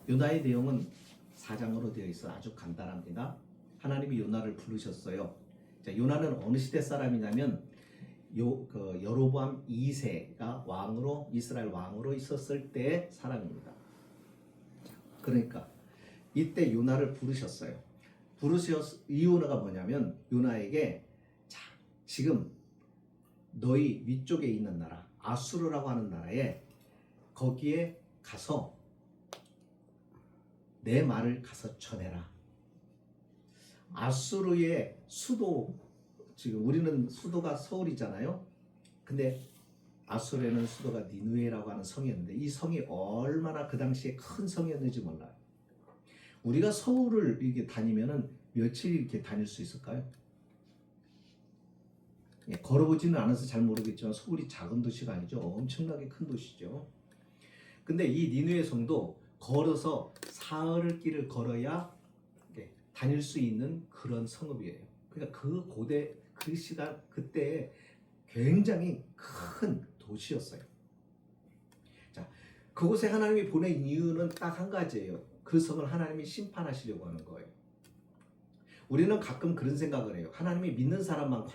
요나의 내용은 4장으로 되어 있어 아주 간단합니다. 하나님이 요나를 부르셨어요. 자, 요나는 어느 시대 사람이냐면 여로보암 2세가 왕으로 이스라엘 왕으로 있었을 때의 사람입니다. 그러니까 이때 요나를 부르셨어요. 이유가 뭐냐면 요나에게 자, 지금 너희 위쪽에 있는 나라 아수르라고 하는 나라에 거기에 가서 내 말을 가서 전해라. 아수르의 수도, 지금 우리는 수도가 서울이잖아요. 근데 아수르에는 수도가 니누에라고 하는 성이었는데 이 성이 얼마나 그 당시에 큰 성이었는지 몰라요. 우리가 서울을 이렇게 다니면은 며칠 이렇게 다닐 수 있을까요? 예, 걸어보지는 않아서 잘 모르겠지만 서울이 작은 도시가 아니죠. 엄청나게 큰 도시죠. 근데 이 니누에 성도 걸어서 사흘 길을 걸어야 다닐 수 있는 그런 성읍이에요. 그러니까 그 고대 그 시간 그때 굉장히 큰 도시였어요. 자, 그곳에 하나님이 보낸 이유는 딱 한 가지예요. 그 성을 하나님이 심판하시려고 하는 거예요. 우리는 가끔 그런 생각을 해요. 하나님이 믿는 사람만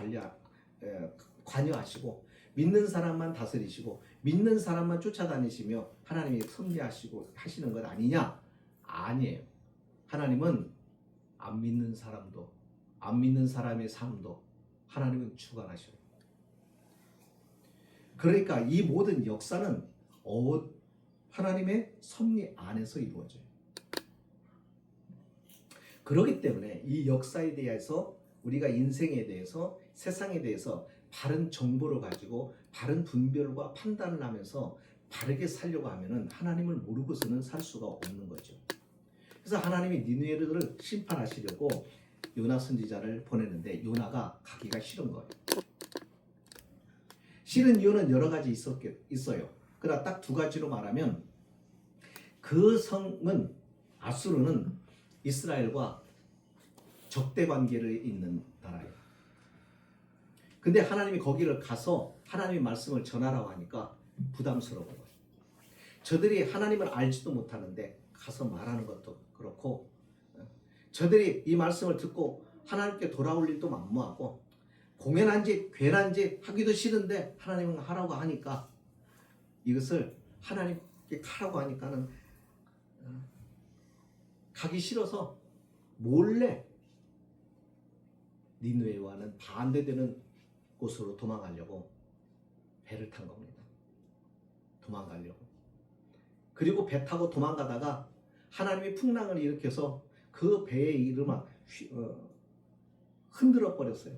관여하시고 믿는 사람만 다스리시고 믿는 사람만 쫓아다니시며 하나님이 섭리하시고 하시는 것 아니냐? 아니에요. 하나님은 안 믿는 사람도 안 믿는 사람의 삶도 하나님은 주관하셔요. 그러니까 이 모든 역사는 하나님의 섭리 안에서 이루어져요. 그렇기 때문에 이 역사에 대해서 우리가 인생에 대해서 세상에 대해서 바른 정보를 가지고 바른 분별과 판단을 하면서 바르게 살려고 하면은 하나님을 모르고서는 살 수가 없는 거죠. 그래서 하나님이 니느웨를 심판하시려고 요나 선지자를 보내는데 요나가 가기가 싫은 거예요. 싫은 이유는 여러 가지 있어요. 그러나 딱 두 가지로 말하면 그 성은 아수르는 이스라엘과 적대 관계를 있는 나라예요. 근데 하나님이 거기를 가서 하나님의 말씀을 전하라고 하니까 부담스러운 거예요. 저들이 하나님을 알지도 못하는데 가서 말하는 것도 그렇고 저들이 이 말씀을 듣고 하나님께 돌아올 일도 만무하고 공연한 짓, 괴란 짓 하기도 싫은데 하나님은 하라고 하니까 이것을 하나님께 가라고 하니까는 가기 싫어서 몰래 니느웨와는 반대되는 곳으로 도망가려고 배를 탄 겁니다. 도망가려고. 그리고 배 타고 도망가다가 하나님이 풍랑을 일으켜서 그 배의 이름을 흔들어 버렸어요.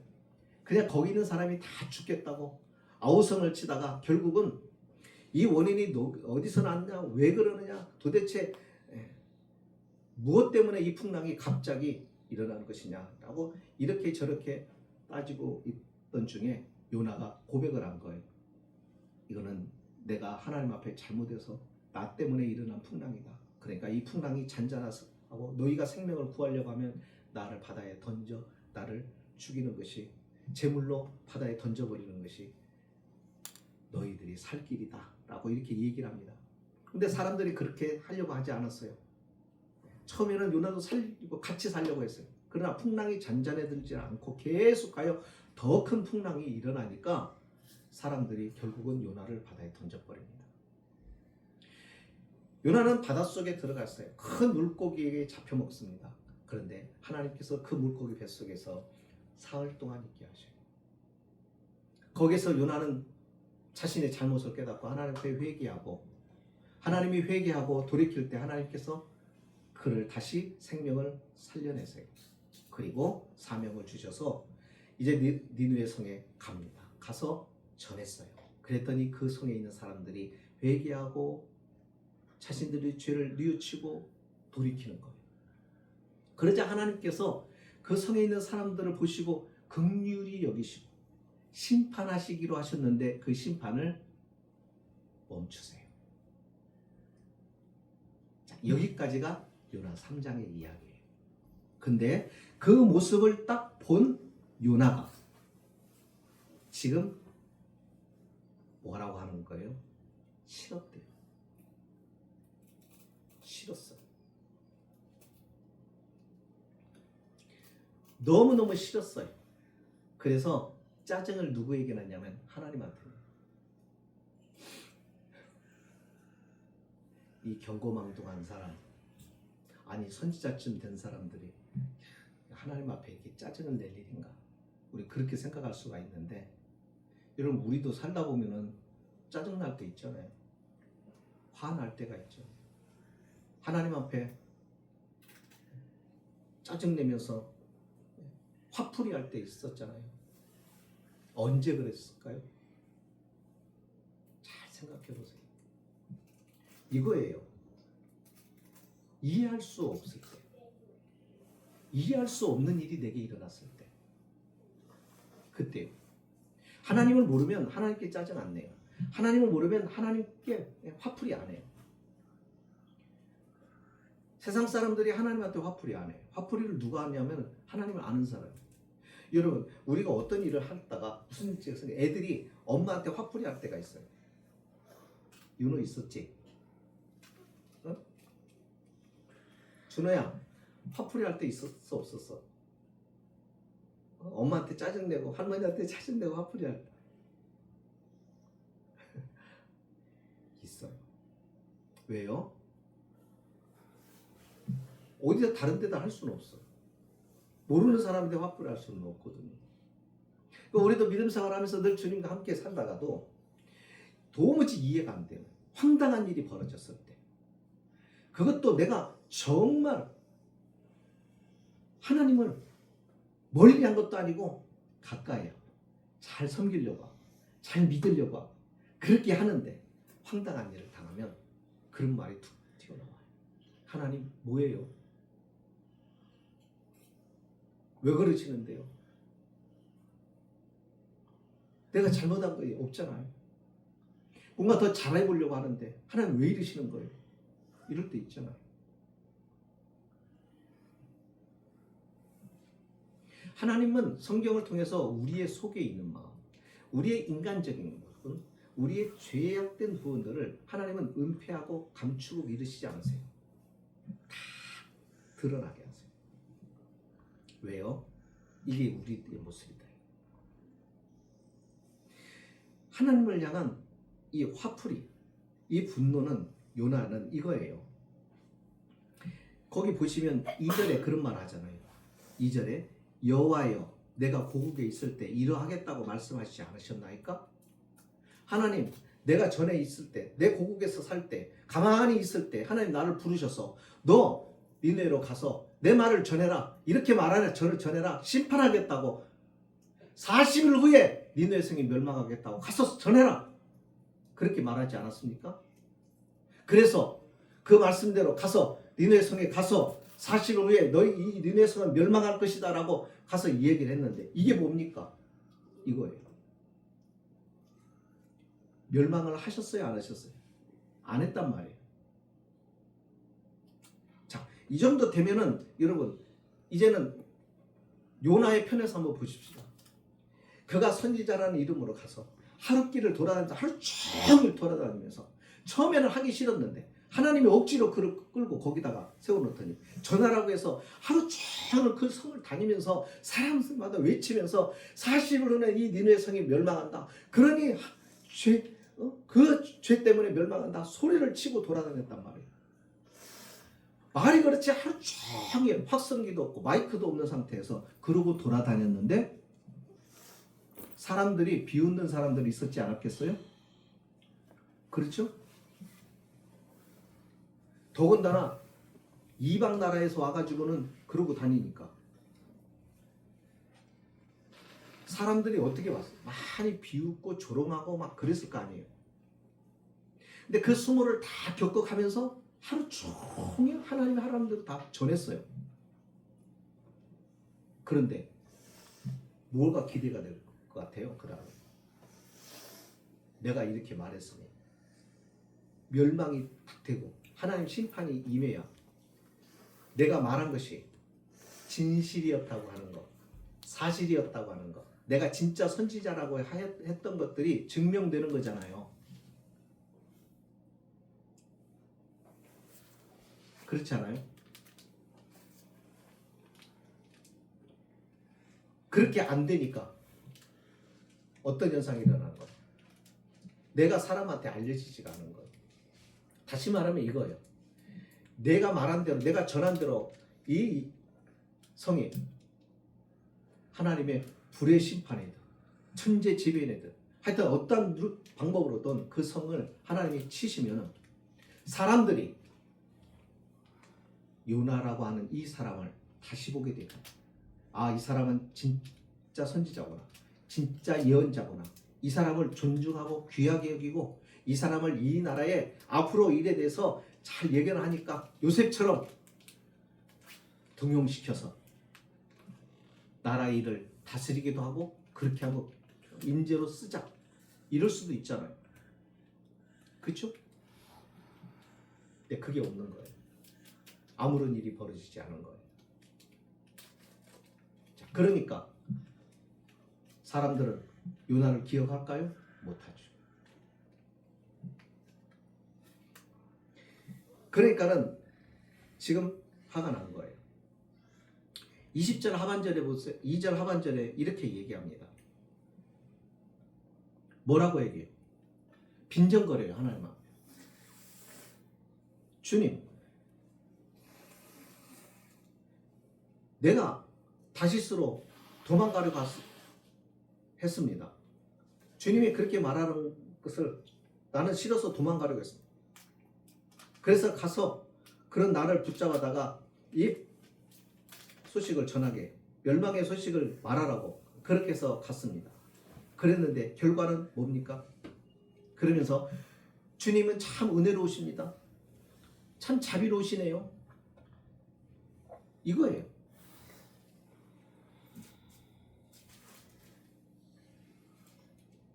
그냥 거기 있는 사람이 다 죽겠다고 아우성을 치다가 결국은 이 원인이 어디서 났냐, 왜 그러느냐, 도대체 무엇 때문에 이 풍랑이 갑자기 일어나는 것이냐라고 이렇게 저렇게 따지고 있던 중에 요나가 고백을 한 거예요. 이거는 내가 하나님 앞에 잘못해서 나 때문에 일어난 풍랑이다. 그러니까 이 풍랑이 잔잔하고 너희가 생명을 구하려고 하면 나를 바다에 던져 나를 죽이는 것이 제물로 바다에 던져버리는 것이 너희들이 살 길이다 라고 이렇게 얘기를 합니다. 근데 사람들이 그렇게 하려고 하지 않았어요. 처음에는 요나도 살리고 같이 살려고 했어요. 그러나 풍랑이 잔잔해들지 않고 계속 가요. 더 큰 풍랑이 일어나니까 사람들이 결국은 요나를 바다에 던져버립니다. 요나는 바닷속에 들어갔어요. 큰 물고기에게 잡혀 먹습니다. 그런데 하나님께서 그 물고기 뱃속에서 사흘 동안 있게 하셔요. 거기서 요나는 자신의 잘못을 깨닫고 하나님 앞에 회개하고 하나님이 회개하고 돌이킬 때 하나님께서 그를 다시 생명을 살려내세요. 그리고 사명을 주셔서 이제 니느웨 성에 갑니다. 가서 전했어요. 그랬더니 그 성에 있는 사람들이 회개하고 자신들의 죄를 뉘우치고 돌이키는 거예요. 그러자 하나님께서 그 성에 있는 사람들을 보시고 긍휼히 여기시고 심판하시기로 하셨는데 그 심판을 멈추세요. 자, 여기까지가 요나 3장의 이야기예요. 근데 그 모습을 딱 본 요나가 지금 뭐라고 하는 거예요? 싫었대요. 싫었어요. 너무너무 싫었어요. 그래서 짜증을 누구에게 났냐면 하나님한테. 이 경고망동한 사람, 아니 선지자쯤 된 사람들이 하나님 앞에 이렇게 짜증을 낼 일인가? 우리 그렇게 생각할 수가 있는데, 여러분 우리도 살다 보면은 짜증 날 때 있잖아요. 화날 때가 있죠. 하나님 앞에 짜증 내면서 화풀이 할 때 있었잖아요. 언제 그랬을까요? 잘 생각해 보세요. 이거예요. 이해할 수 없을 때, 이해할 수 없는 일이 내게 일어났을 때, 그때요. 하나님을 모르면 하나님께 짜증 안 내요. 하나님을 모르면 하나님께 화풀이 안 해요. 세상 사람들이 하나님한테 화풀이 안 해요. 화풀이를 누가 하냐면 하나님을 아는 사람. 여러분, 우리가 어떤 일을 하다가 무슨 일을 애들이 엄마한테 화풀이 할 때가 있어요. 윤호 있었지? 어? 준호야, 화풀이 할 때 있었어 없었어? 엄마한테 짜증내고 할머니한테 짜증내고 화풀이 할 때 있어요. 왜요? 어디서 다른 데다 할 수는 없어. 모르는 사람한테 화풀이 할 수는 없거든요. 우리도 믿음 생활하면서 늘 주님과 함께 살다가도 도무지 이해가 안 돼요. 황당한 일이 벌어졌을 때, 그것도 내가 정말 하나님을 멀리 한 것도 아니고 가까이 하고 잘 섬기려고 하고 잘 믿으려고 하고 그렇게 하는데 황당한 일을 당하면 그런 말이 툭 튀어나와요. 하나님 뭐예요? 왜 그러시는데요? 내가 잘못한 거 없잖아요. 뭔가 더 잘해보려고 하는데 하나님 왜 이러시는 거예요? 이럴 때 있잖아요. 하나님은 성경을 통해서 우리의 속에 있는 마음, 우리의 인간적인 부분, 우리의 죄악된 부분들을 하나님은 은폐하고 감추고 이러시지 않으세요. 다 드러나게 하세요. 왜요? 이게 우리의 모습이다. 하나님을 향한 이 화풀이, 이 분노는, 요나는 이거예요. 거기 보시면 2절에 그런 말 하잖아요. 2절에 여호와여, 내가 고국에 있을 때 이러하겠다고 말씀하시지 않으셨나이까? 하나님, 내가 전에 있을 때, 내 고국에서 살 때, 가만히 있을 때 하나님 나를 부르셔서 너 니네로 가서 내 말을 전해라, 이렇게 말하라, 저를 전해라, 심판하겠다고, 40일 후에 니네 성이 멸망하겠다고 가서 전해라, 그렇게 말하지 않았습니까? 그래서 그 말씀대로 가서 니네 성에 가서 40일 후에 너희 이 니네 성은 멸망할 것이다 라고 가서 이 얘기를 했는데, 이게 뭡니까? 이거예요. 멸망을 하셨어요, 안 하셨어요? 안 했단 말이에요. 자, 이 정도 되면은 여러분 이제는 요나의 편에서 한번 보십시다. 그가 선지자라는 이름으로 가서 하루길을 돌아다니면서 하루 종일 돌아다니면서 처음에는 하기 싫었는데 하나님이 억지로 그를 끌고 거기다가 세워놓더니 전하라고 해서 하루 종일 그 성을 다니면서 사람들마다 외치면서 40일 후에 이 니네 성이 멸망한다. 그러니 그 죄 때문에 멸망한다 소리를 치고 돌아다녔단 말이에요. 말이 그렇지 하루 종일 확성기도 없고 마이크도 없는 상태에서 그러고 돌아다녔는데 사람들이 비웃는 사람들이 있었지 않았겠어요? 그렇죠? 더군다나 이방 나라에서 와가지고는 그러고 다니니까 사람들이 어떻게 봤어요? 많이 비웃고 조롱하고 막 그랬을 거 아니에요. 근데 그 수모를 다 겪어가면서 하루 종일 하나님의 하나님들 다 전했어요. 그런데 뭐가 기대가 될 것 같아요? 그 다음에 내가 이렇게 말했으니 멸망이 되고 하나님 심판이 임해야 내가 말한 것이 진실이었다고 하는 것, 사실이었다고 하는 것, 내가 진짜 선지자라고 했던 것들이 증명되는 거잖아요. 그렇지 않아요? 그렇게 안 되니까 어떤 현상이 일어나는 거예요? 내가 사람한테 알려지지가 않은 거예요. 다시 말하면 이거예요. 내가 말한 대로, 내가 전한 대로 이 성이 하나님의 불의 심판이든 천재지변이든 하여튼 어떤 방법으로든 그 성을 하나님이 치시면 사람들이 요나라고 하는 이 사람을 다시 보게 돼요. 아, 이 사람은 진짜 선지자구나. 진짜 예언자구나. 이 사람을 존중하고 귀하게 여기고 이 사람을 이 나라의 앞으로 일에 대해서 잘 예견하니까 요셉처럼 등용시켜서 나라 일을 다스리기도 하고 그렇게 하고 인재로 쓰자. 이럴 수도 있잖아요. 그렇죠? 근데 그게 없는 거예요. 아무런 일이 벌어지지 않은 거예요. 자, 그러니까 사람들은 요나를 기억할까요? 못하죠. 그러니까는 지금 화가 난 거예요. 20절 하반절에 보세요. 2절 하반절에 이렇게 얘기합니다. 뭐라고 얘기해요? 빈정거려요. 하나님 앞에. 주님, 내가 다시스로 도망가려고 했습니다. 주님이 그렇게 말하는 것을 나는 싫어서 도망가려고 했습니다. 그래서 가서 그런 나를 붙잡아다가 이 소식을 전하게, 멸망의 소식을 말하라고 그렇게 해서 갔습니다. 그랬는데 결과는 뭡니까? 그러면서 주님은 참 은혜로우십니다. 참 자비로우시네요. 이거예요.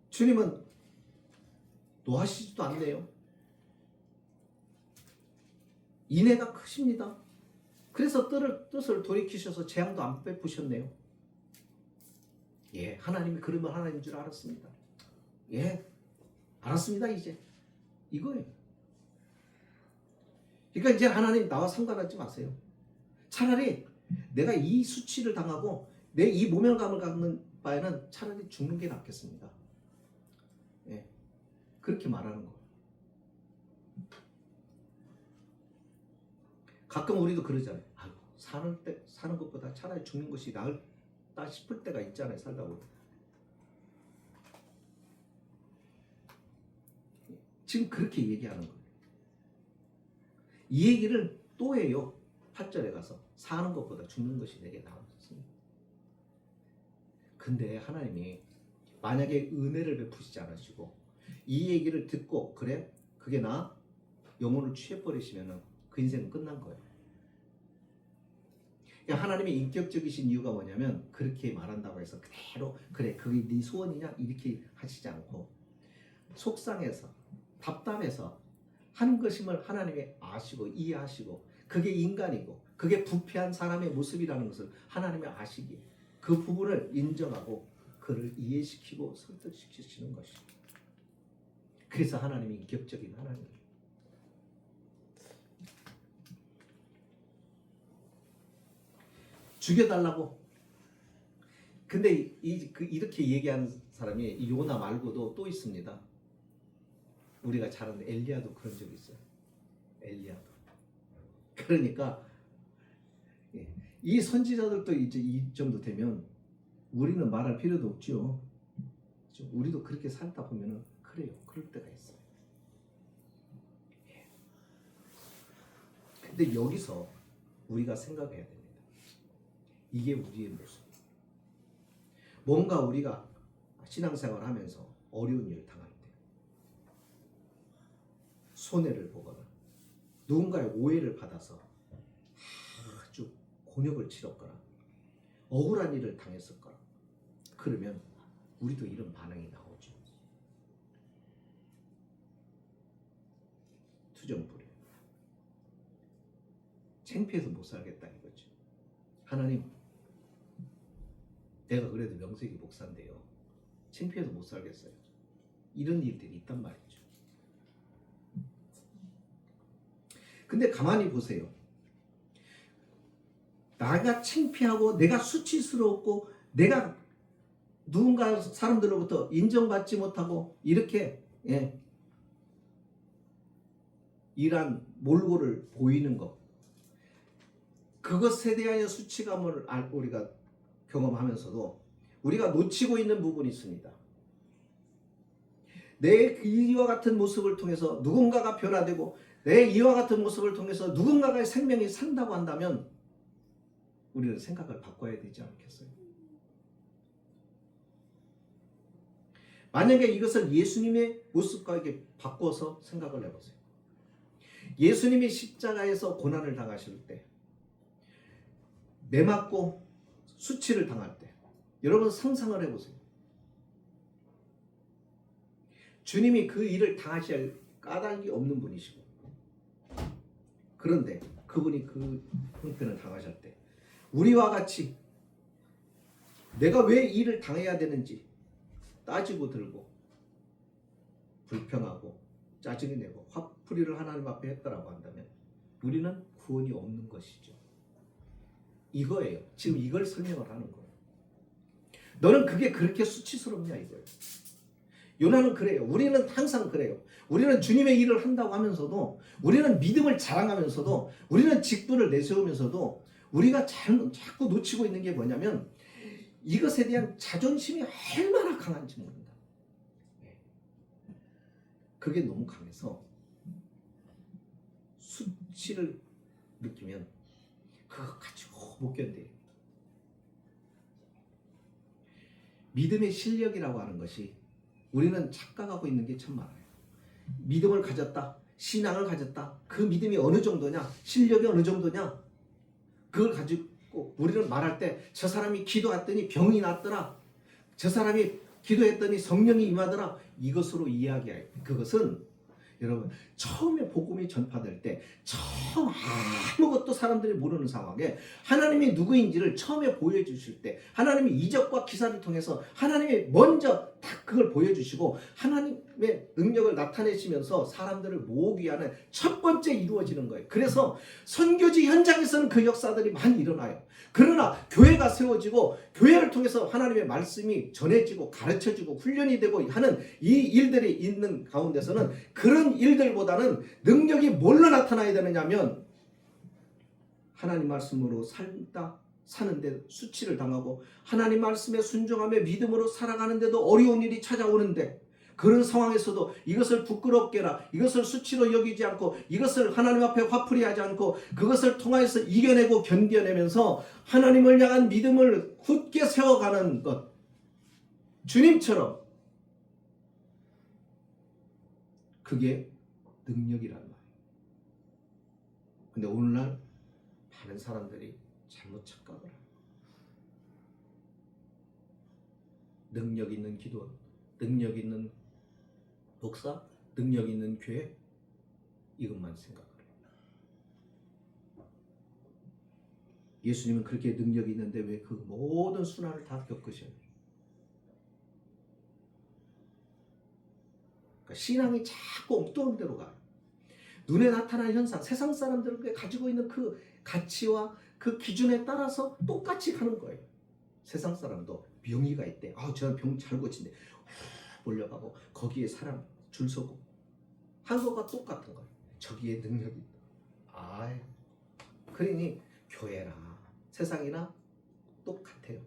주님은 노하시지도 않네요. 인애가 크십니다. 그래서 뜻을 돌이키셔서 재앙도 안 베푸셨네요. 예, 하나님이 그러면 하나님인 줄 알았습니다. 예, 알았습니다. 이제 이거예요. 그러니까 이제 하나님 나와 상관하지 마세요. 차라리 내가 이 수치를 당하고 내 이 모멸감을 갖는 바에는 차라리 죽는 게 낫겠습니다. 예, 그렇게 말하는 거예요. 가끔 우리도 그러잖아요. 아이고, 사는 것보다 차라리 죽는 것이 나을다 싶을 때가 있잖아요. 살다 보면. 지금 그렇게 얘기하는 거예요. 이 얘기를 또 해요. 8절에 가서 사는 것보다 죽는 것이 내게 나았습니다. 근데 하나님이 만약에 은혜를 베푸시지 않으시고 이 얘기를 듣고 그래? 그게 나? 영혼을 취해버리시면 그 인생은 끝난 거예요. 그러니까 하나님의 인격적이신 이유가 뭐냐면 그렇게 말한다고 해서 그대로 그래 그게 네 소원이냐 이렇게 하시지 않고 속상해서 답답해서 하는 것임을 하나님이 아시고 이해하시고 그게 인간이고 그게 부패한 사람의 모습이라는 것을 하나님이 아시기에 그 부분을 인정하고 그를 이해시키고 설득시키시는 것이죠. 그래서 하나님이 인격적인 하나님이에요. 죽여달라고. 근데 이렇게 얘기하는 사람이 이 요나 말고도 또 있습니다. 우리가 잘 아는 엘리야도 그런 적이 있어요. 엘리야도. 그러니까 이 선지자들도 이제 이 정도 되면 우리는 말할 필요도 없죠. 우리도 그렇게 살다 보면은 그래요. 그럴 때가 있어요. 근데 여기서 우리가 생각해야 됩니다. 이게 우리의 모습. 뭔가 우리가 신앙생활 하면서 어려운 일을 당할 때, 손해를 보거나 누군가의 오해를 받아서 아주 곤욕을 치렀거나 억울한 일을 당했었거나 그러면 우리도 이런 반응이 나오죠. 투정부려. 창피해서 못 살겠다 이거죠. 하나님, 내가 그래도 명색이 목사인데요. 창피해서 못 살겠어요. 이런 일들이 있단 말이죠. 근데 가만히 보세요. 나가 창피하고 내가 수치스럽고 내가 누군가 사람들로부터 인정받지 못하고 이렇게 이러한 몰골을 보이는 것, 그것에 대하여 수치감을 우리가 경험하면서도 우리가 놓치고 있는 부분이 있습니다. 내 이와 같은 모습을 통해서 누군가가 변화되고 내 이와 같은 모습을 통해서 누군가의 생명이 산다고 한다면 우리는 생각을 바꿔야 되지 않겠어요? 만약에 이것을 예수님의 모습과 이렇게 바꿔서 생각을 해보세요. 예수님이 십자가에서 고난을 당하실 때, 매맞고 수치를 당할 때, 여러분 상상을 해보세요. 주님이 그 일을 당하실 까닭이 없는 분이시고, 그런데 그분이 그 형편을 당하실 때 우리와 같이 내가 왜 이 일을 당해야 되는지 따지고 들고 불평하고 짜증이 내고 화풀이를 하나님 앞에 했다라고 한다면 우리는 구원이 없는 것이죠. 이거예요. 지금 이걸 설명을 하는 거예요. 너는 그게 그렇게 수치스럽냐 이거예요. 요나는 그래요. 우리는 항상 그래요. 우리는 주님의 일을 한다고 하면서도, 우리는 믿음을 자랑하면서도, 우리는 직분을 내세우면서도 우리가 자꾸 놓치고 있는 게 뭐냐면 이것에 대한 자존심이 얼마나 강한지 모른다. 그게 너무 강해서 수치를 느끼면 그거 가지고 못 견뎌요. 믿음의 실력이라고 하는 것이 우리는 착각하고 있는 게 참 많아요. 믿음을 가졌다, 신앙을 가졌다. 그 믿음이 어느 정도냐, 실력이 어느 정도냐, 그걸 가지고 우리는 말할 때 저 사람이 기도했더니 병이 낫더라, 저 사람이 기도했더니 성령이 임하더라, 이것으로 이야기해요. 그것은 여러분 처음에 복음이 전파될 때 처음 아무것도 사람들이 모르는 상황에 하나님이 누구인지를 처음에 보여주실 때 하나님이 이적과 기사를 통해서 하나님이 먼저 딱 그걸 보여주시고 하나님의 능력을 나타내시면서 사람들을 모으기 위한 첫 번째 이루어지는 거예요. 그래서 선교지 현장에서는 그 역사들이 많이 일어나요. 그러나 교회가 세워지고 교회를 통해서 하나님의 말씀이 전해지고 가르쳐지고 훈련이 되고 하는 이 일들이 있는 가운데서는 그런 일들보다는 능력이 뭘로 나타나야 되느냐면 하나님 말씀으로 사는데 수치를 당하고 하나님 말씀에 순종하며 믿음으로 살아가는데도 어려운 일이 찾아오는데 그런 상황에서도 이것을 부끄럽게나 이것을 수치로 여기지 않고 이것을 하나님 앞에 화풀이하지 않고 그것을 통하여서 이겨내고 견뎌내면서 하나님을 향한 믿음을 굳게 세워가는 것, 주님처럼, 그게 능력이란 말이에요. 근데 오늘날 많은 사람들이 잘못 착각을 해요. 능력 있는 기도, 능력 있는 목사, 능력 있는 교회, 이것만 생각을 해요. 예수님은 그렇게 능력이 있는데 왜 그 모든 순환을 다 겪으셔야 돼요? 그러니까 신앙이 자꾸 엉뚱한 데로 가요. 눈에 나타나는 현상, 세상 사람들이 가지고 있는 그 가치와 그 기준에 따라서 똑같이 가는 거예요. 세상 사람도 병이가 있대. 저는 병 잘 고친대. 몰려가고 거기에 사람 줄 서고 한 것과 똑같은 거예요. 저기에 능력이 있다. 그러니 교회나 세상이나 똑같아요.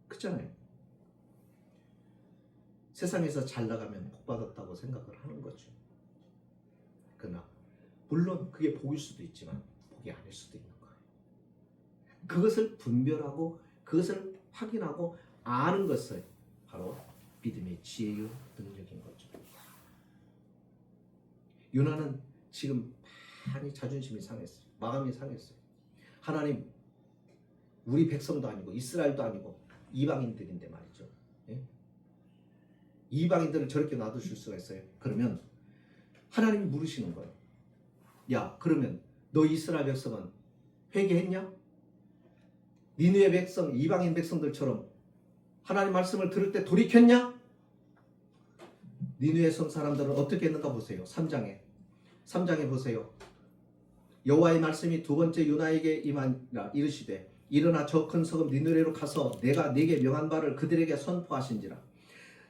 그렇잖아요. 세상에서 잘 나가면 복 받았다고 생각을 하는 거죠. 그러나 물론 그게 복일 수도 있지만 복이 아닐 수도 있는 거예요. 그것을 분별하고 그것을 확인하고 아는 것을 바로 믿음의 지혜요 능력인 거죠. 요나는 지금 많이 자존심이 상했어요. 마음이 상했어요. 하나님, 우리 백성도 아니고 이스라엘도 아니고 이방인들인데 말이죠. 이방인들을 저렇게 놔두실 수가 있어요? 그러면 하나님이 물으시는 거예요. 야, 그러면 너 이스라엘 백성은 회개했냐? 니느웨 백성, 이방인 백성들처럼 하나님 말씀을 들을 때 돌이켰냐? 니느웨 성 사람들은 어떻게 했는가 보세요. 3장에 보세요. 여호와의 말씀이 두 번째 요나에게 임하니라 이르시되 일어나 저 큰 성읍 니느웨로 가서 내가 네게 명한 바를 그들에게 선포하신지라.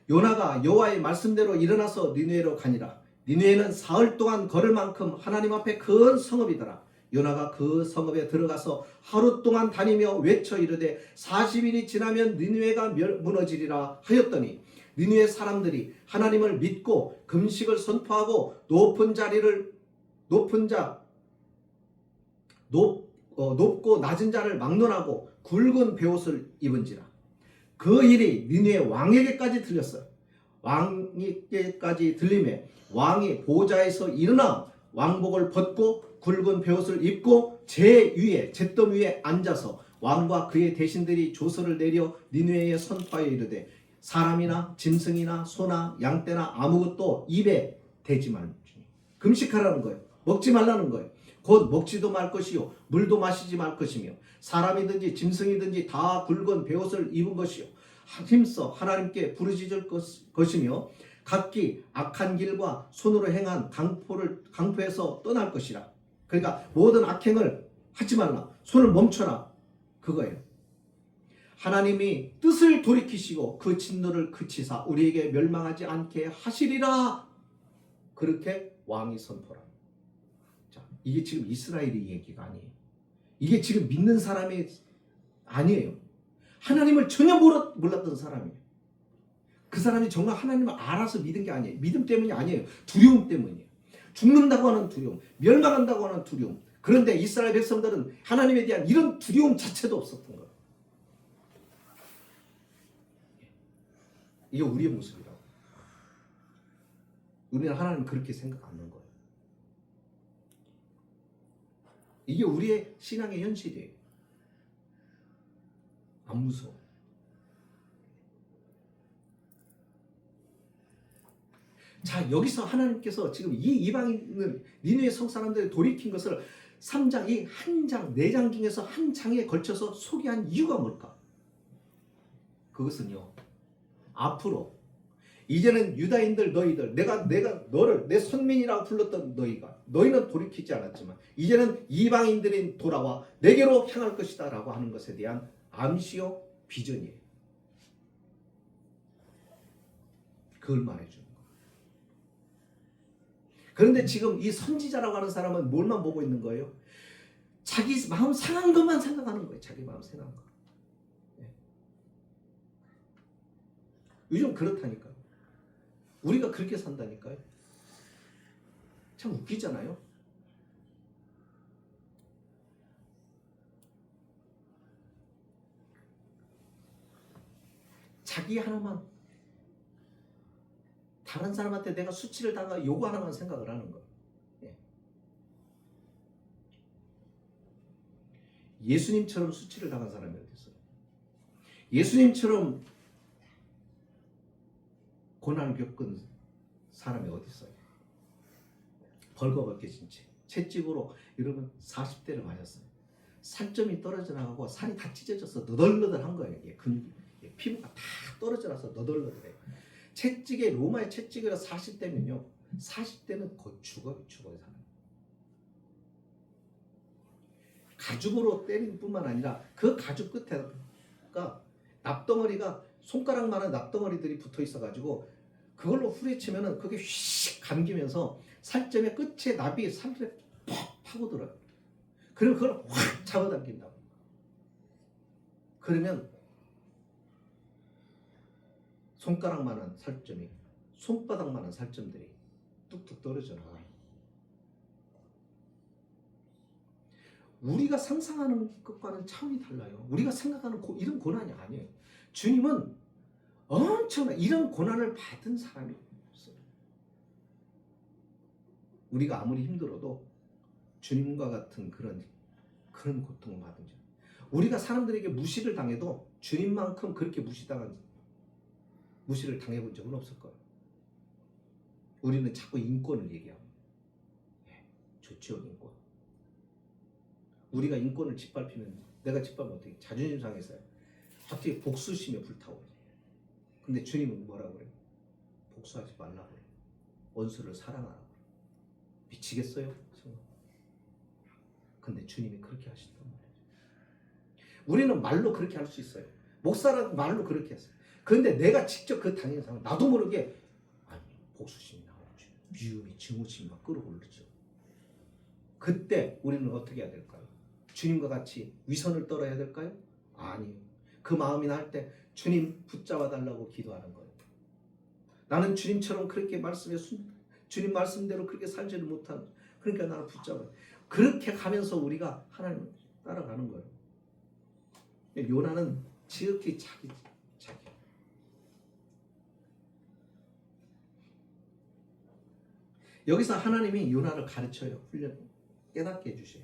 요나가 여호와의 말씀대로 일어나서 니느웨로 가니라. 니느웨는 사흘 동안 걸을 만큼 하나님 앞에 큰 성읍이더라. 요나가 그 성읍에 들어가서 하루 동안 다니며 외쳐 이르되 40일이 지나면 니느웨가 무너지리라 하였더니 니느웨 사람들이 하나님을 믿고 금식을 선포하고 높고 낮은 자를 막론하고 굵은 베옷을 입은지라. 그 일이 니느웨 왕에게까지 들렸어요. 왕에게까지 들림에 왕이 보좌에서 일어나 왕복을 벗고 굵은 베옷을 입고 잿더미 위에 앉아서 왕과 그의 대신들이 조서를 내려 니느웨에 선포하여 이르되 사람이나 짐승이나 소나 양떼나 아무것도 입에 대지 말지니. 금식하라는 거예요. 먹지 말라는 거예요. 곧 먹지도 말 것이요 물도 마시지 말 것이며 사람이든지 짐승이든지 다 굵은 베옷을 입은 것이요 힘써 하나님께 부르짖을 것이며 각기 악한 길과 손으로 행한 강포에서 떠날 것이라. 그러니까 모든 악행을 하지 말라. 손을 멈춰라. 그거예요. 하나님이 뜻을 돌이키시고 그 진노를 그치사 우리에게 멸망하지 않게 하시리라. 그렇게 왕이 선포라. 자, 이게 지금 이스라엘의 얘기가 아니에요. 이게 지금 믿는 사람이 아니에요. 하나님을 전혀 몰랐던 사람이에요. 그 사람이 정말 하나님을 알아서 믿은 게 아니에요. 믿음 때문이 아니에요. 두려움 때문이에요. 죽는다고 하는 두려움, 멸망한다고 하는 두려움. 그런데 이스라엘 백성들은 하나님에 대한 이런 두려움 자체도 없었던 거예요. 이게 우리의 모습이라고. 우리는 하나님 그렇게 생각 안 하는 거예요. 이게 우리의 신앙의 현실이에요. 안 무서워. 자, 여기서 하나님께서 지금 이 이방인을 니느웨 성 사람들이 돌이킨 것을 3장, 이 한 장, 4장 중에서 한 장에 걸쳐서 소개한 이유가 뭘까? 그것은요, 앞으로 이제는 유다인들 너희들, 내가 너를 내 선민이라고 불렀던 너희는 돌이키지 않았지만 이제는 이방인들이 돌아와 내게로 향할 것이다 라고 하는 것에 대한 암시요 비전이에요. 그걸 말해주는 거예요. 그런데 지금 이 선지자라고 하는 사람은 뭘만 보고 있는 거예요? 자기 마음 상한 것만 생각하는 거예요. 자기 마음 상한 거. 요즘 그렇다니까요. 우리가 그렇게 산다니까요. 참 웃기잖아요. 자기 하나만, 다른 사람한테 내가 수치를 당하고 요구 하나만 생각을 하는 거예요. 예수님처럼 수치를 당한 사람이 어디 있어요? 예수님처럼 고난을 겪은 사람이 어디 있어요? 벌거벗겨진 채찍으로 여러분 40대를 맞았어요. 살점이 떨어져 나가고 살이 다 찢어져서 너덜너덜한 거예요. 근육이, 피부가 다 떨어져 나서 너덜너덜해요. 채찍에, 로마의 채찍이라 40대면요, 40대는 거의 죽어요. 사람. 가죽으로 때린 뿐만 아니라 그 가죽 끝에가 납덩어리가, 손가락만한 납덩어리들이 붙어 있어가지고 그걸로 후려치면은 그게 휙 감기면서 살점의 끝에 납이 살을 퍽 파고들어요. 그러면 그걸 확 잡아당긴다고. 그러면 손가락만한 살점이, 손바닥만한 살점들이 뚝뚝 떨어져 나가요. 우리가 상상하는 것과는 차원이 달라요. 우리가 생각하는 이런 고난이 아니에요. 주님은 엄청난 이런 고난을 받은 사람이 없어요. 우리가 아무리 힘들어도 주님과 같은 그런 고통을 받은 적, 우리가 사람들에게 무시를 당해도 주님만큼 그렇게 무시를 당해본 적은 없을 거예요. 우리는 자꾸 인권을 얘기하고, 좋죠, 인권. 우리가 인권을 짓밟히면, 내가 짓밟으면 어떻게, 자존심 상해서요. 어떻게 복수심에 불타오르죠. 근데 주님은 뭐라고 그래요? 복수하지 말라고 그래요. 원수를 사랑하라고. 미치겠어요? 근데 주님이 그렇게 하시단 말이에요. 우리는 말로 그렇게 할 수 있어요. 목사라는 말로 그렇게 했어요. 그런데 내가 직접 그 당연한 상황, 나도 모르게 아니 복수심이 나오죠. 미움이 증오심이 막 끌어올르죠. 그때 우리는 어떻게 해야 될까요? 주님과 같이 위선을 떨어야 될까요? 아니요. 그 마음이 날 때 주님 붙잡아 달라고 기도하는 거예요. 나는 주님처럼 그렇게 말씀에 주님 말씀대로 그렇게 살지를 못한, 그러니까 나를 붙잡아요. 그렇게 가면서 우리가 하나님을 따라가는 거예요. 요나는 지극히 자기. 여기서 하나님이 요나를 가르쳐요. 깨닫게 해주셔요.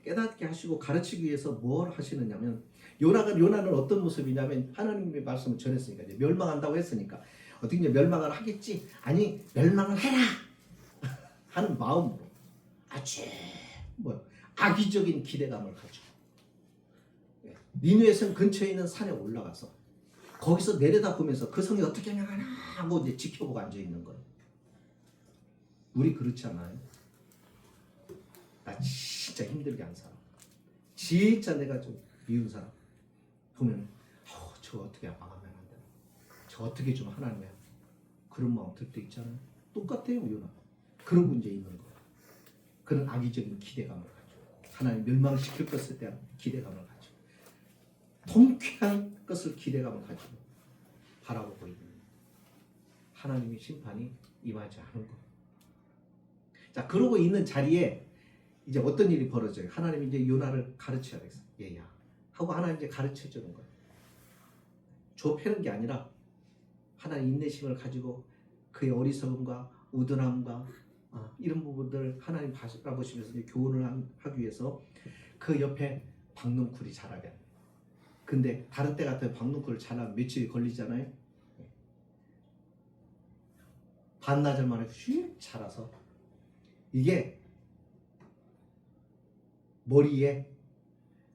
깨닫게 하시고 가르치기 위해서 뭘 하시느냐면, 요나는 어떤 모습이냐면, 하나님의 말씀을 전했으니까, 이제 멸망한다고 했으니까 어떻게 멸망을 하겠지? 아니, 멸망을 해라 하는 마음으로 아주 악의적인 기대감을 가지고 니느웨 성 근처에 있는 산에 올라가서 거기서 내려다보면서 그 성이 어떻게 명하나 하고 이제 지켜보고 앉아 있는 거예요. 우리 그렇지 않아요? 나 진짜 힘들게 한 사람, 진짜 내가 좀 미운 사람 보면 저 어떻게 망하면 안 되나, 저 어떻게 좀 하나님의 그런 마음 들 때 있잖아요. 똑같아요. 요나 그러고 이제 있는 거예요. 그런 악의적인 기대감을 가지고 하나님 멸망시킬 것에 대한 기대감을 가지고 통쾌한 것을 기대감을 가지고 바라보고 있는 하나님의 심판이 임하지 않은 것. 자, 그러고 있는 자리에 이제 어떤 일이 벌어져요? 하나님이 이제 요나를 가르쳐야겠어. 얘야 하고 하나님 이제 가르쳐 주는 거예요. 좁히는 게 아니라 하나님 인내심을 가지고 그의 어리석음과 우둔함과 이런 부분들을 하나님 바라보시면서 이제 교훈을 하기 위해서 그 옆에 박농쿨이 자라게 합니다. 근데 다른 때 같은 박농쿨을 자라면 며칠이 걸리잖아요. 반나절 만에 휙 자라서 이게 머리에,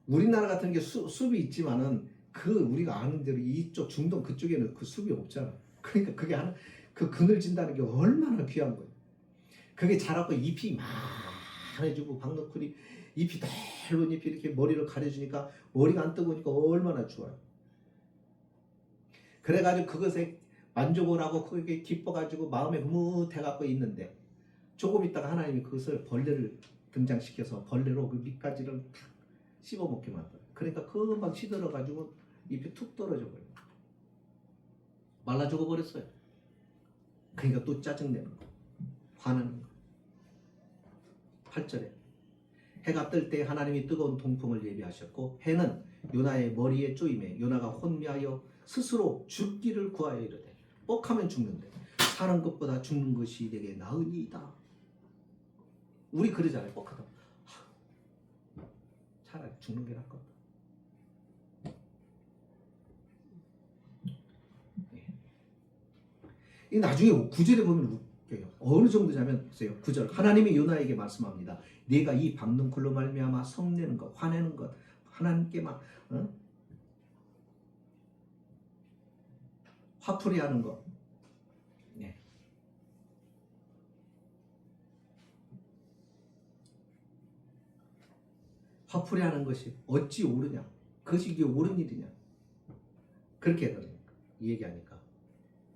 우리나라 같은 게 숲이 있지만은 우리가 아는 대로 이쪽 중동 그쪽에는 그 숲이 없잖아. 그러니까 그게 그 그늘진다는 게 얼마나 귀한 거예요. 그게 자라고 잎이 많아지고 박농쿨이 잎이 넓은 잎이 이렇게 머리를 가려주니까 머리가 안 뜨거우니까 얼마나 좋아요. 그래가지고 그것에 만족을 하고 그게 기뻐가지고 마음에 흐뭇해갖고 있는데 조금 있다가 하나님이 그것을 벌레를 등장시켜서 벌레로 그 밑가지를 탁 씹어먹게 만들어요. 그러니까 금방 시들어가지고 잎이 툭 떨어져 버려요. 말라 죽어버렸어요. 그러니까 또 짜증내는 거예요. 화나는 거예요. 8절에 해가 뜰 때 하나님이 뜨거운 동풍을 예비하셨고 해는 요나의 머리에 쪼임에 요나가 혼미하여 스스로 죽기를 구하여 이르되 뻑하면 죽는데 사는 것보다 죽는 것이 내게 나으니이다. 우리 그러잖아요. 뻑하다 차라리 죽는 게 낫겠다. 이 나중에 9절에 보면 웃겨요. 어느 정도냐면 보세요. 9절 하나님이 요나에게 말씀합니다. 네가 이 박농쿨로 말미암아 성내는 것, 화내는 것, 하나님께 막 화풀이하는 것, 화풀이하는 것이 어찌 옳으냐? 그것이 이게 옳은 일이냐? 그렇게 얘기하니까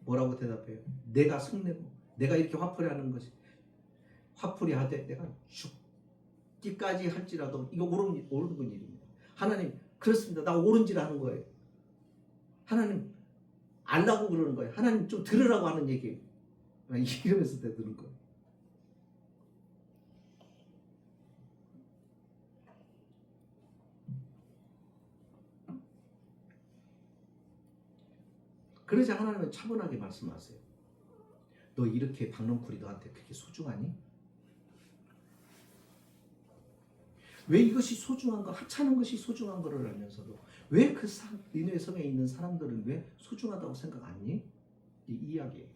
뭐라고 대답해요? 내가 성내고 내가 이렇게 화풀이하는 것이 화풀이하되 내가 죽기까지 할지라도 이거 옳은 일입니다. 하나님 그렇습니다. 나 옳은 질 하는 거예요. 하나님 알라고 그러는 거예요. 하나님 좀 들으라고 하는 얘기예요. 이러면서 들은 거예요. 그러자 하나님은 차분하게 말씀하세요. 너 이렇게 박농쿨이 너한테 그렇게 소중하니? 왜 이것이 소중한 거, 하찮은 것이 소중한 거를 알면서도 왜 그 니느웨 성에 있는 사람들은 왜 소중하다고 생각 안 니? 이 이야기예요.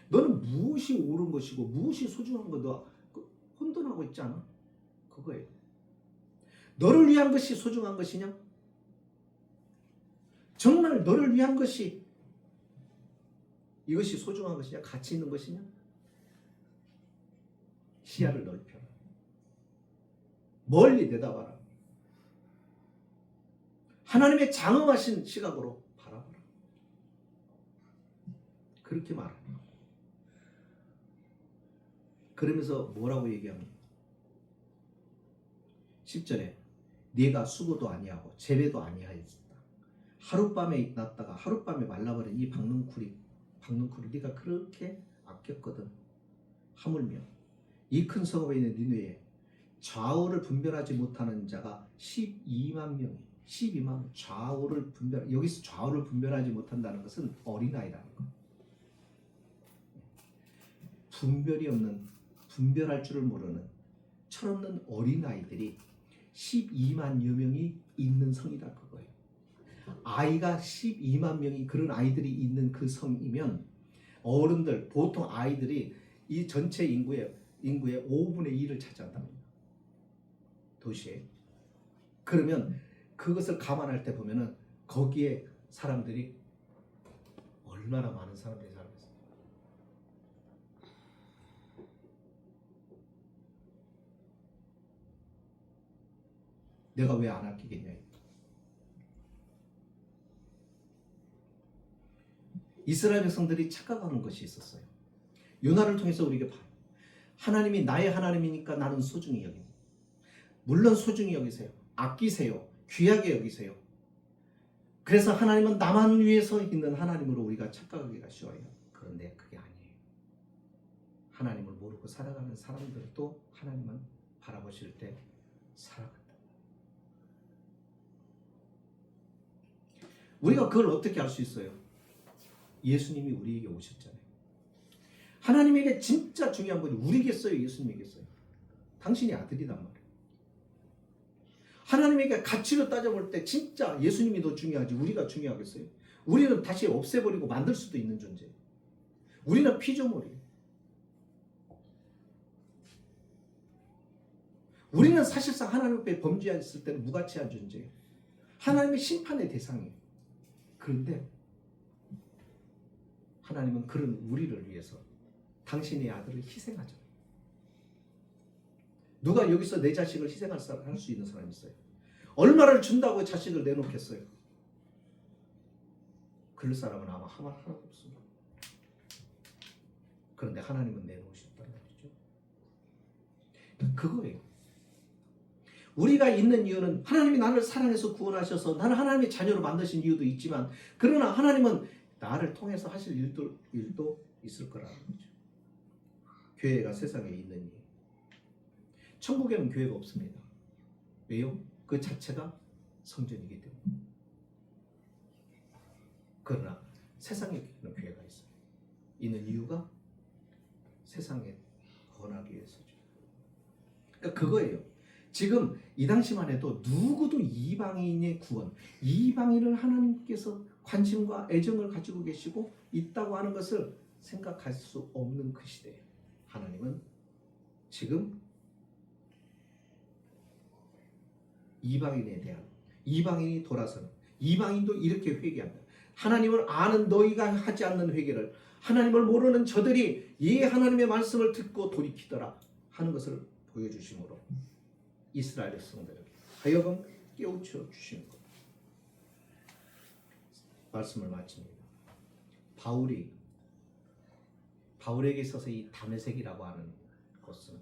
너는 무엇이 옳은 것이고 무엇이 소중한 거 너 혼돈하고 있지 않아? 그거예요. 너를 위한 것이 소중한 것이냐? 정말 너를 위한 것이 이것이 소중한 것이냐? 가치 있는 것이냐? 시야를 넓혀라. 멀리 내다봐라. 하나님의 장엄하신 시각으로 바라봐라. 그렇게 말합니다. 그러면서 뭐라고 얘기합니까? 10절에 네가 수고도 아니하고 재배도 아니하였다. 하룻밤에 났다가 하룻밤에 말라버린 이 박능쿨이 네가 그렇게 아꼈거든. 하물며 이 큰 성읍에 있는 니느웨에 좌우를 분별하지 못하는 자가 12만 명이 12만 좌우를 여기서 좌우를 분별하지 못한다는 것은 어린아이라는 것. 분별할 줄을 모르는 철없는 어린아이들이 12만여 명이 있는 성이다 그거예요. 아이가 12만 명이 그런 아이들이 있는 그 성이면 어른들 보통 아이들이 이 전체 인구의 5분의 1을 차지한답니다. 도시에. 그러면 그것을 감안할 때 보면은 거기에 사람들이 얼마나 많은 사람들이 살았어요. 내가 왜 안 아끼겠냐. 이스라엘 백성들이 착각하는 것이 있었어요. 요나를 통해서 우리에게 봐요. 하나님이 나의 하나님이니까 나는 소중히 여깁니다. 물론 소중히 여기세요. 아끼세요. 귀하게 여기세요. 그래서 하나님은 나만 위해서 있는 하나님으로 우리가 착각하기가 쉬워요. 그런데 그게 아니에요. 하나님을 모르고 살아가는 사람들도 하나님은 바라보실 때 살아간다. 우리가 그걸 어떻게 알 수 있어요? 예수님이 우리에게 오셨잖아요. 하나님에게 진짜 중요한 분이 우리겠어요? 예수님이겠어요? 당신이 아들이단 말이에요. 하나님에게 가치로 따져볼 때 진짜 예수님이 더 중요하지 우리가 중요하겠어요? 우리는 다시 없애버리고 만들 수도 있는 존재예요. 우리는 피조물이에요. 우리는 사실상 하나님 앞에 범죄했을 때는 무가치한 존재예요. 하나님의 심판의 대상이에요. 그런데 하나님은 그런 우리를 위해서 당신의 아들을 희생하죠. 누가 여기서 내 자식을 희생할 수 있는 사람이 있어요? 얼마를 준다고 자식을 내놓겠어요? 그럴 사람은 아마 하나도 없습니다. 그런데 하나님은 내놓으셨다는 말이죠. 그거예요. 우리가 있는 이유는 하나님이 나를 사랑해서 구원하셔서 나를 하나님의 자녀로 만드신 이유도 있지만 그러나 하나님은 나를 통해서 하실 일도 있을 거라는 거죠. 교회가 세상에 있는 이유. 천국에는 교회가 없습니다. 왜요? 그 자체가 성전이기 때문에. 그러나 세상에 교회가 있어요. 있는 이유가 세상에 구원하기 위해서죠. 그러니까 그거예요. 지금 이 당시만 해도 누구도 이방인의 구원, 이방인을 하나님께서 관심과 애정을 가지고 계시고 있다고 하는 것을 생각할 수 없는 그 시대에 하나님은 지금 이방인에 대한 이방인이 돌아서는 이방인도 이렇게 회개한다. 하나님을 아는 너희가 하지 않는 회개를 하나님을 모르는 저들이 이 하나님의 말씀을 듣고 돌이키더라 하는 것을 보여주심으로 이스라엘 백성들에게 하여금 깨우쳐 주시는 것. 말씀을 마칩니다. 바울에게 있어서 이 다메섹이라고 하는 것은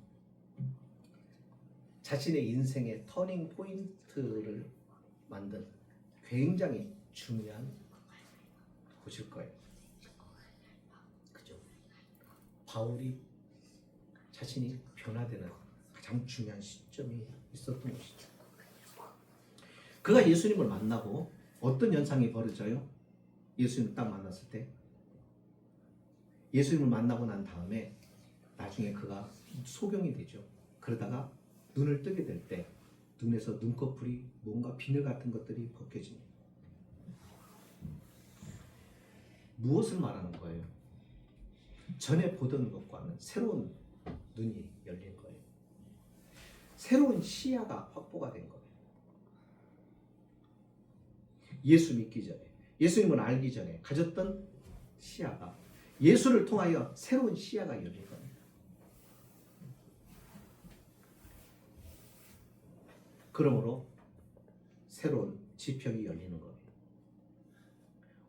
자신의 인생의 터닝 포인트를 만든 굉장히 중요한 곳일 거예요. 그죠? 바울이 자신이 변화되는 가장 중요한 시점이 있었던 것이죠. 그가 예수님을 만나고 어떤 현상이 벌어져요? 예수님을 딱 만났을 때 예수님을 만나고 난 다음에 나중에 그가 소경이 되죠. 그러다가 눈을 뜨게 될 때 눈에서 눈꺼풀이 뭔가 비늘 같은 것들이 벗겨집니다. 무엇을 말하는 거예요? 전에 보던 것과는 새로운 눈이 열린 거예요. 새로운 시야가 확보가 된 거예요. 예수 믿기 전에, 예수님을 알기 전에 가졌던 시야가 예수를 통하여 새로운 시야가 열린 겁니다. 그러므로 새로운 지평이 열리는 거예요.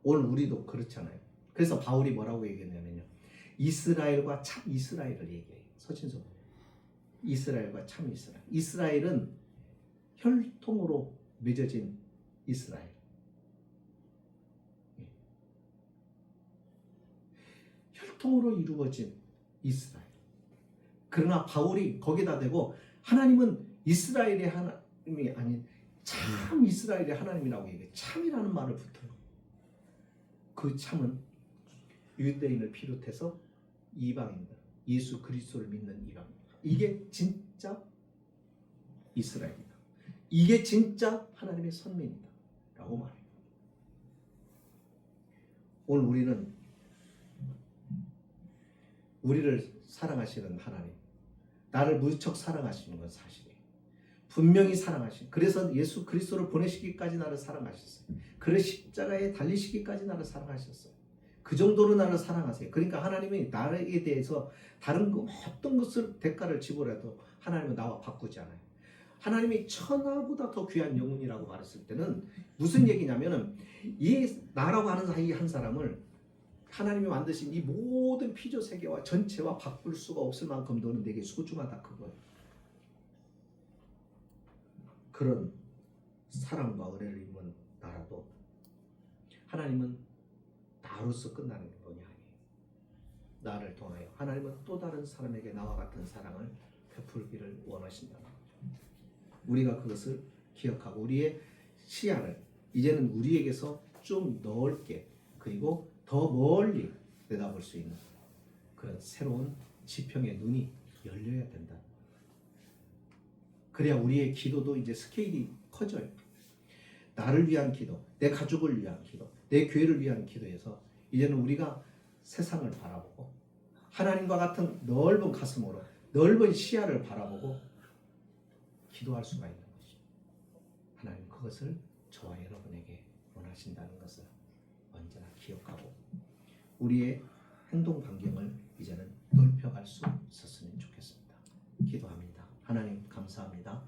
오늘 우리도 그렇잖아요. 그래서 바울이 뭐라고 얘기했냐면요. 이스라엘과 참 이스라엘을 얘기해요. 서신서 이스라엘과 참 이스라엘. 이스라엘은 혈통으로 맺어진 이스라엘. 혈통으로 이루어진 이스라엘. 그러나 바울이 거기다 대고 하나님은 이스라엘의 하나님이 아닌 참 이스라엘의 하나님이라고 얘기해요. 참이라는 말을 붙여요. 그 참은 유대인을 비롯해서 이방인들, 예수 그리스도를 믿는 이방인. 이게 진짜 이스라엘이다. 이게 진짜 하나님의 선민이다 라고 말해요. 오늘 우리를 사랑하시는 하나님, 나를 무척 사랑하시는 건 사실이에요. 분명히 사랑하신. 그래서 예수 그리스도를 보내시기까지 나를 사랑하셨어요. 그래 십자가에 달리시기까지 나를 사랑하셨어요. 그 정도로 나를 사랑하세요. 그러니까 하나님이 나에 대해서 다른 어떤 것을 대가를 지불해도 하나님은 나와 바꾸지 않아요. 하나님이 천하보다 더 귀한 영혼이라고 말했을 때는 무슨 얘기냐면은 이 나라고 하는 이 한 사람을 하나님이 만드신 이 모든 피조 세계와 전체와 바꿀 수가 없을 만큼 너는 내게 소중하다 그거예요. 그런 사랑과 은혜를 입은 나라도 하나님은 나로서 끝나는 분이 아니에요. 나를 통하여 하나님은 또 다른 사람에게 나와 같은 사랑을 베풀기를 원하신다는 거죠. 우리가 그것을 기억하고 우리의 시야를 이제는 우리에게서 좀 넓게 그리고 더 멀리 내다볼 수 있는 그런 새로운 지평의 눈이 열려야 된다. 그래야 우리의 기도도 이제 스케일이 커져요. 나를 위한 기도, 내 가족을 위한 기도, 내 교회를 위한 기도에서 이제는 우리가 세상을 바라보고 하나님과 같은 넓은 가슴으로 넓은 시야를 바라보고 기도할 수가 있는 것이죠. 하나님 그것을 저와 여러분에게 원하신다는 것을 언제나 기억하고 우리의 행동 반경을 이제는 넓혀갈 수 있었으면 좋겠습니다. 기도합니다. 하나님 감사합니다.